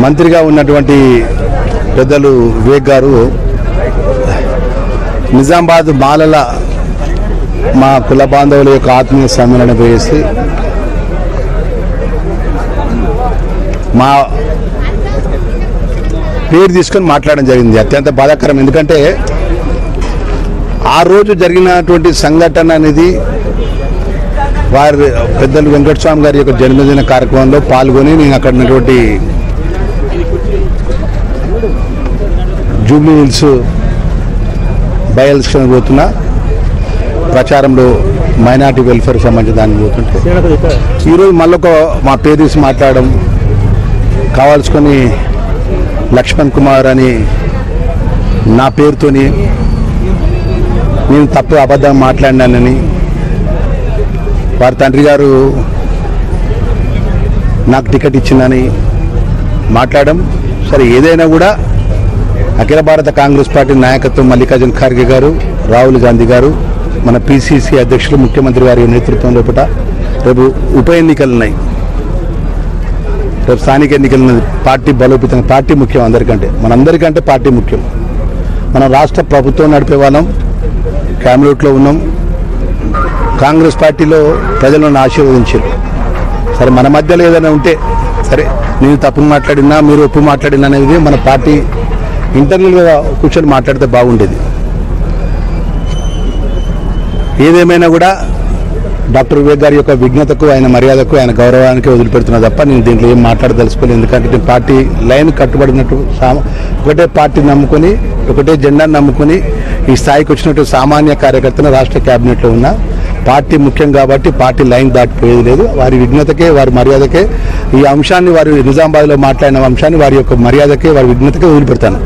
మంత్రిగా ఉన్నటువంటి పెద్దలు వివేక్ గారు నిజామాబాద్ మాలల మా కుల బాంధవుల యొక్క ఆత్మీయ సమ్మేళన వేసి మా పేరు తీసుకొని మాట్లాడడం జరిగింది. అత్యంత బాధాకరం. ఎందుకంటే ఆ రోజు జరిగినటువంటి సంఘటన అనేది వారి పెద్దలు వెంకటస్వామి గారి యొక్క జన్మదిన కార్యక్రమంలో పాల్గొని నేను అక్కడ ఉన్నటువంటి జూబ్లీ హిల్స్ బై ఎలక్షన్ పోతున్నా ప్రచారంలో మైనార్టీ వెల్ఫేర్ సంబంధించి దాన్ని పోతుంటే ఈరోజు మళ్ళొక మా పేరు తీసి మాట్లాడడం కావాల్సుకొని లక్ష్మణ్ కుమార్ అని నా పేరుతోని నేను తప్పు అబద్ధం మాట్లాడినానని వారి తండ్రి గారు నాకు టికెట్ ఇచ్చిందని మాట్లాడడం. సరే, ఏదైనా కూడా అఖిల భారత కాంగ్రెస్ పార్టీ నాయకత్వం మల్లికార్జున ఖార్గే గారు, రాహుల్ గాంధీ గారు, మన పిసిసి అధ్యక్షులు ముఖ్యమంత్రి వారి నేతృత్వంలో రేపు ఉప ఎన్నికలు ఉన్నాయి. రేపు స్థానిక ఎన్నికలు ఉన్నది. పార్టీ బలోపేతం, పార్టీ ముఖ్యం అందరికంటే, మనందరికంటే పార్టీ ముఖ్యం. మనం రాష్ట్ర ప్రభుత్వం నడిపే వాళ్ళం, క్యాబినెట్లో ఉన్నాం. కాంగ్రెస్ పార్టీలో ప్రజలను ఆశీర్వదించారు. సరే, మన మధ్యలో ఏదైనా ఉంటే సరే, నేను తప్పు మాట్లాడినా మీరు ఒప్పు మాట్లాడినా అనేది మన పార్టీ ఇంటర్నల్గా కూర్చొని మాట్లాడితే బాగుండేది. ఏదేమైనా కూడా డాక్టర్ వివేక్ గారి యొక్క విజ్ఞతకు, ఆయన మర్యాదకు, ఆయన గౌరవానికి వదిలిపెడుతున్నా తప్ప నేను దీంట్లో ఏం మాట్లాడదలుచుకోలేదు. ఎందుకంటే నేను పార్టీ లైన్ కట్టుబడినట్టు ఒకటే పార్టీ నమ్ముకొని, ఒకటే జెండాను నమ్ముకొని ఈ స్థాయికి వచ్చినట్టు సామాన్య కార్యకర్తను రాష్ట్ర క్యాబినెట్లో ఉన్న పార్టీ ముఖ్యం కాబట్టి పార్టీ లైన్ దాటిపోయేది లేదు. వారి విజ్ఞతకే, వారి మర్యాదకే ఈ అంశాన్ని, వారి నిజామాబాద్లో మాట్లాడిన అంశాన్ని వారి యొక్క మర్యాదకే, వారి విజ్ఞతకే వదిలిపెడతాను.